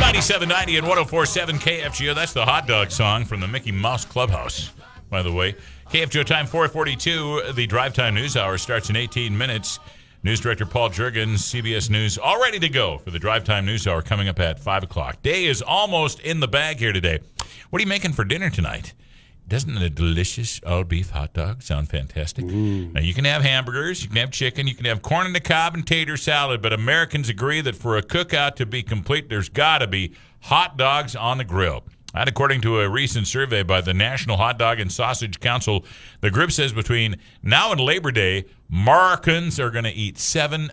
97.90 and 104.7 KFGO. That's the hot dog song from the Mickey Mouse Clubhouse, by the way. KFGO time 4:42. The Drive Time News Hour starts in 18 minutes. News Director Paul Juergens, CBS News, all ready to go for the Drive Time News Hour coming up at 5 o'clock. Day is almost in the bag here today. What are you making for dinner tonight? Doesn't a delicious all-beef hot dog sound fantastic? Now, you can have hamburgers, you can have chicken, you can have corn on the cob and tater salad, but Americans agree that for a cookout to be complete, there's got to be hot dogs on the grill. And according to a recent survey by the National Hot Dog and Sausage Council, the group says between now and Labor Day, Americans are going to eat 7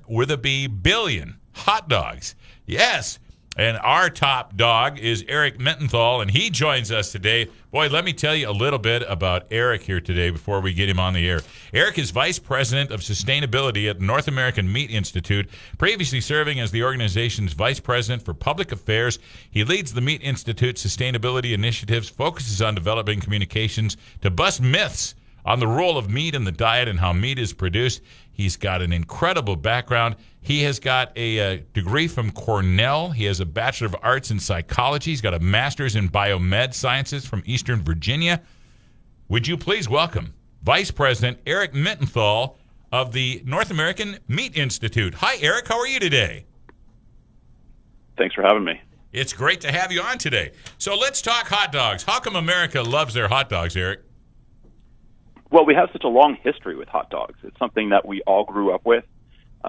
billion hot dogs. Yes. And our top dog is Eric Mendenthal, and he joins us today. Boy, let me tell you a little bit about Eric here today before we get him on the air. Eric is Vice President of Sustainability at the North American Meat Institute, previously serving as the organization's Vice President for Public Affairs. He leads the Meat Institute's sustainability initiatives, focuses on developing communications to bust myths on the role of meat in the diet and how meat is produced. He's got an incredible background. He has got a degree from Cornell. He has a Bachelor of Arts in Psychology. He's got a Master's in Biomed Sciences from Eastern Virginia. Would you please welcome Vice President Eric Mendenthal of the North American Meat Institute. Hi, Eric. How are you today? Thanks for having me. It's great to have you on today. So let's talk hot dogs. How come America loves their hot dogs, Eric? Well, we have such a long history with hot dogs. It's something that we all grew up with,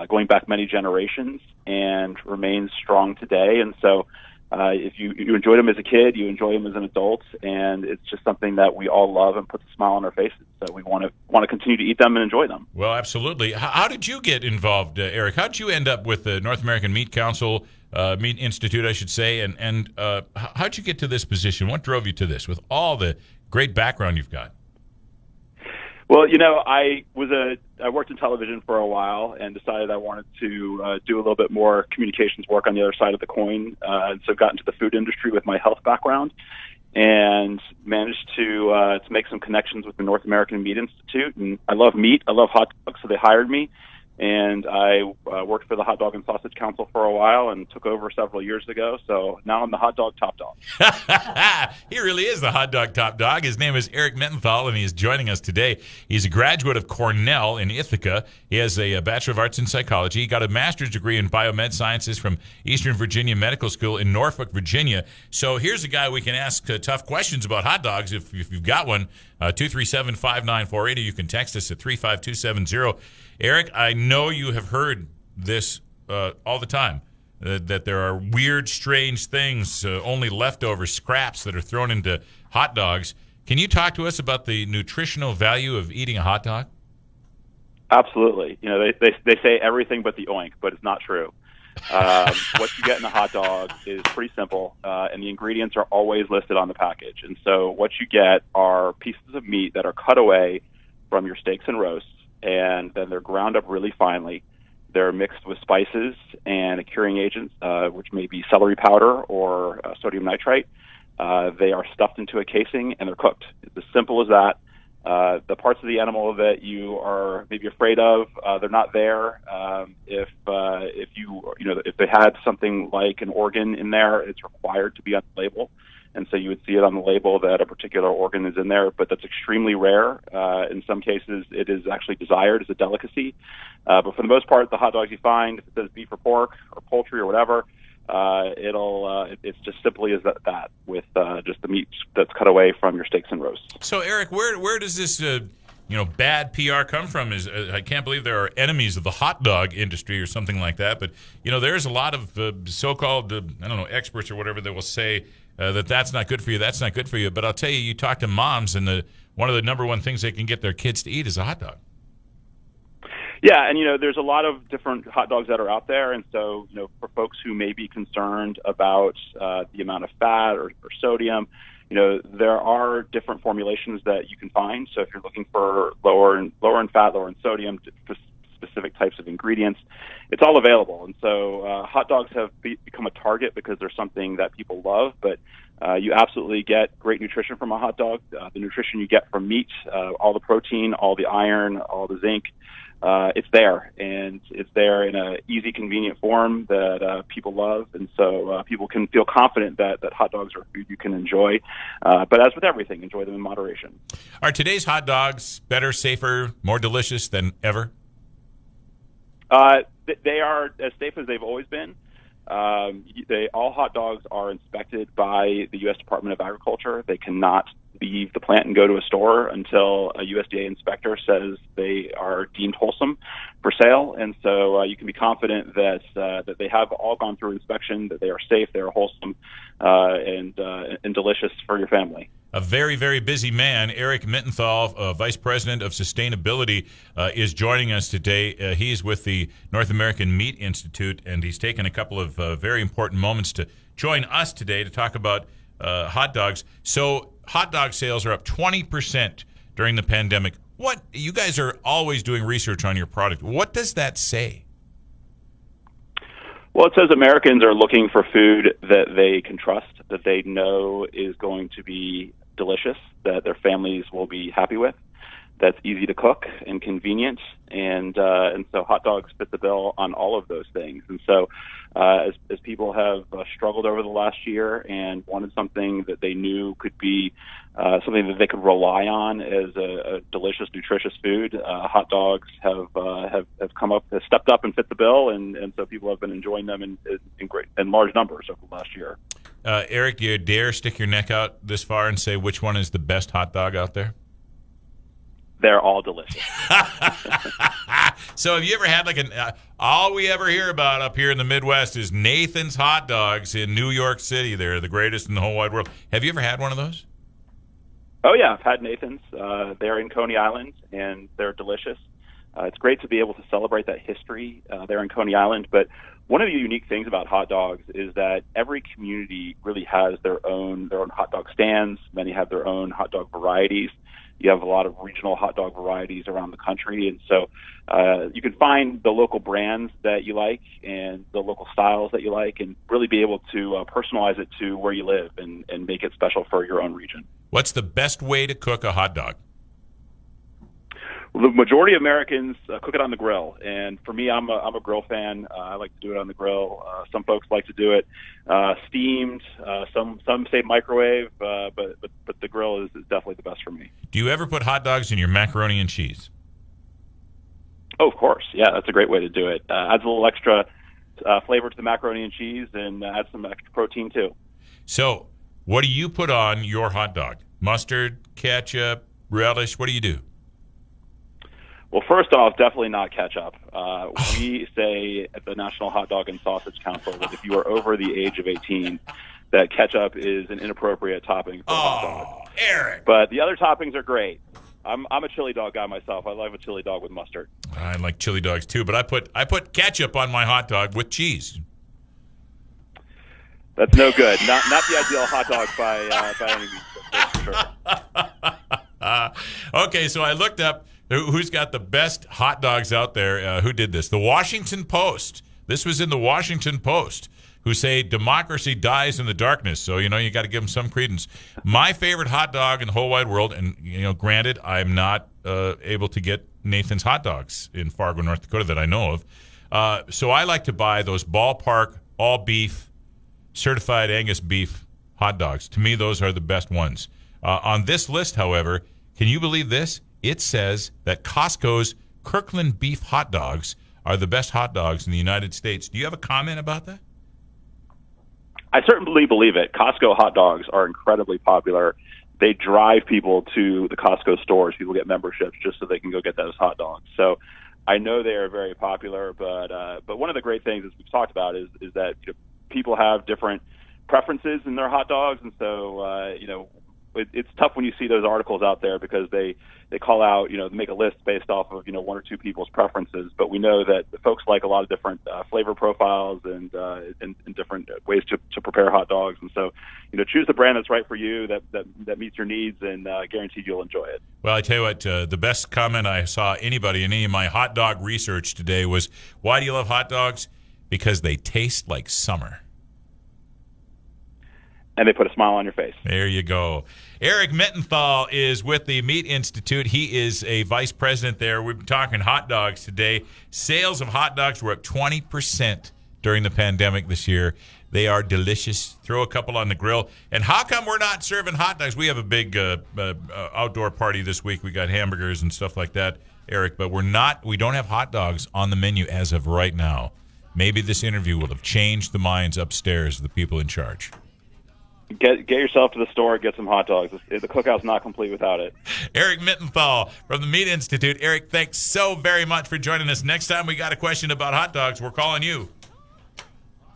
going back many generations, and remains strong today. And so if you enjoyed them as a kid, you enjoy them as an adult, and it's just something that we all love and puts a smile on our faces. So we want to continue to eat them and enjoy them. Well, absolutely. How did you get involved, Eric? How did you end up with the North American Meat Council, Meat Institute, I should say, and how did you get to this position? What drove you to this with all the great background you've got? Well, I worked in television for a while and decided I wanted to do a little bit more communications work on the other side of the coin. And so got into the food industry with my health background and managed to make some connections with the North American Meat Institute. And I love meat. I love hot dogs, so they hired me. And I worked for the Hot Dog and Sausage Council for a while and took over several years ago. So now I'm the hot dog top dog. He really is the hot dog top dog. His name is Eric Mendenthal, and he is joining us today. He's a graduate of Cornell in Ithaca. He has a Bachelor of Arts in Psychology. He got a Master's degree in Biomed Sciences from Eastern Virginia Medical School in Norfolk, Virginia. So here's a guy we can ask tough questions about hot dogs if you've got one. 237-5948, or you can text us at 35270. Eric, I know you have heard this all the time, that there are weird, strange things, only leftover scraps that are thrown into hot dogs. Can you talk to us about the nutritional value of eating a hot dog? Absolutely. They say everything but the oink, but it's not true. What you get in a hot dog is pretty simple, and the ingredients are always listed on the package. And so what you get are pieces of meat that are cut away from your steaks and roasts, and then they're ground up really finely. They're mixed with spices and curing agents, which may be celery powder or sodium nitrite. They are stuffed into a casing, and they're cooked. It's as simple as that. The parts of the animal that you are maybe afraid of, they're not there. If they had something like an organ in there, it's required to be on the label. And so you would see it on the label that a particular organ is in there, but that's extremely rare. In some cases, it is actually desired as a delicacy. But for the most part, the hot dogs you find, if it says beef or pork or poultry or whatever, it's just simply as that with just the meat that's cut away from your steaks and roasts. So, Eric, where does this bad PR come from? I can't believe there are enemies of the hot dog industry or something like that. But there's a lot of so-called experts or whatever that will say that's not good for you. That's not good for you. But I'll tell you, you talk to moms, and one of the number one things they can get their kids to eat is a hot dog. Yeah, and there's a lot of different hot dogs that are out there, and so for folks who may be concerned about the amount of fat or sodium, there are different formulations that you can find. So if you're looking for lower in fat, lower in sodium, specific types of ingredients, it's all available. And so hot dogs have become a target because they're something that people love, but you absolutely get great nutrition from a hot dog. The nutrition you get from meat, all the protein, all the iron, all the zinc, it's there, and it's there in a easy, convenient form that people love, and so people can feel confident that hot dogs are food you can enjoy. But as with everything, enjoy them in moderation. Are today's hot dogs better, safer, more delicious than ever? They are as safe as they've always been. All hot dogs are inspected by the U.S. Department of Agriculture. They cannot leave the plant and go to a store until a USDA inspector says they are deemed wholesome for sale. And so you can be confident that they have all gone through inspection, that they are safe, they are wholesome, and delicious for your family. A very, very busy man, Eric Mittenthal, Vice President of Sustainability, is joining us today. He's with the North American Meat Institute, and he's taken a couple of very important moments to join us today to talk about hot dogs. So hot dog sales are up 20% during the pandemic. What, you guys are always doing research on your product. What does that say? Well, it says Americans are looking for food that they can trust, that they know is going to be delicious, that their families will be happy with, that's easy to cook and convenient, and so hot dogs fit the bill on all of those things. And so as people have struggled over the last year and wanted something that they knew could be something that they could rely on as a delicious, nutritious food, hot dogs have stepped up and fit the bill, and so people have been enjoying them in large numbers over the last year. Eric, do you dare stick your neck out this far and say which one is the best hot dog out there? They're all delicious. So have you ever had all we ever hear about up here in the Midwest is Nathan's hot dogs in New York City. They're the greatest in the whole wide world. Have you ever had one of those? Oh, yeah, I've had Nathan's. They're in Coney Island, and they're delicious. It's great to be able to celebrate that history there in Coney Island. But one of the unique things about hot dogs is that every community really has their own hot dog stands. Many have their own hot dog varieties. You have a lot of regional hot dog varieties around the country, and so you can find the local brands that you like and the local styles that you like, and really be able to personalize it to where you live and make it special for your own region. What's the best way to cook a hot dog? Well, the majority of Americans cook it on the grill, and for me, I'm a grill fan. I like to do it on the grill. Some folks like to do it steamed. Some say microwave, but the grill is definitely the best for me. Do you ever put hot dogs in your macaroni and cheese? Oh, of course. Yeah, that's a great way to do it. Adds a little extra flavor to the macaroni and cheese, and adds some extra protein too. So, what do you put on your hot dog? Mustard, ketchup, relish? What do you do? Well, first off, definitely not ketchup. We say at the National Hot Dog and Sausage Council that if you are over the age of 18, that ketchup is an inappropriate topping for a hot dog. Eric! But the other toppings are great. I'm a chili dog guy myself. I love a chili dog with mustard. I like chili dogs too, but I put ketchup on my hot dog with cheese. That's no good. Not the ideal hot dog by any means. That's for sure. Okay, so I looked up who's got the best hot dogs out there. Who did this? The Washington Post. This was in the Washington Post, who say democracy dies in the darkness. So, you got to give them some credence. My favorite hot dog in the whole wide world, and, granted, I'm not able to get Nathan's hot dogs in Fargo, North Dakota that I know of. So I like to buy those ballpark, all beef, certified Angus beef hot dogs. To me, those are the best ones. On this list, however, can you believe this? It says that Costco's Kirkland beef hot dogs are the best hot dogs in the United States. Do you have a comment about that? I certainly believe it. Costco hot dogs are incredibly popular. They drive people to the Costco stores. People get memberships just so they can go get those hot dogs. So I know they are very popular, but one of the great things, as we've talked about, is that people have different preferences in their hot dogs, and so it's tough when you see those articles out there because they call out, make a list based off of, one or two people's preferences. But we know that the folks like a lot of different flavor profiles and different ways to prepare hot dogs. And so, choose the brand that's right for you, that meets your needs, and guaranteed you'll enjoy it. Well, I tell you what, the best comment I saw anybody in any of my hot dog research today was, why do you love hot dogs? Because they taste like summer. and they put a smile on your face. There you go. Eric Mittenthal is with the Meat Institute. He is a vice president there. We've been talking hot dogs today. Sales of hot dogs were up 20% during the pandemic this year. They are delicious. Throw a couple on the grill. And how come we're not serving hot dogs? We have a big outdoor party this week. We got hamburgers and stuff like that, Eric, but we don't have hot dogs on the menu as of right now. Maybe this interview will have changed the minds upstairs of the people in charge. Get yourself to the store, get some hot dogs. The cookout's not complete without it. Eric Mittenthal from the Meat Institute. Eric, thanks so very much for joining us. Next time we got a question about hot dogs, we're calling you.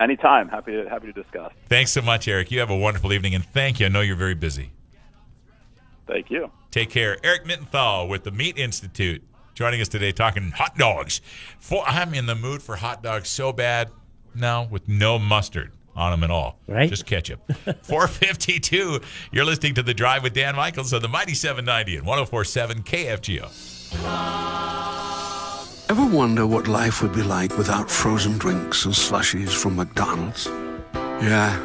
Anytime. Happy to discuss. Thanks so much, Eric. You have a wonderful evening, and thank you. I know you're very busy. Thank you. Take care. Eric Mittenthal with the Meat Institute joining us today talking hot dogs. I'm in the mood for hot dogs so bad now with no mustard on them at all. Right? Just ketchup. 4:52. You're listening to The Drive with Dan Michaels on the Mighty 790 and 104.7 KFGO. Ever wonder what life would be like without frozen drinks and slushies from McDonald's? Yeah,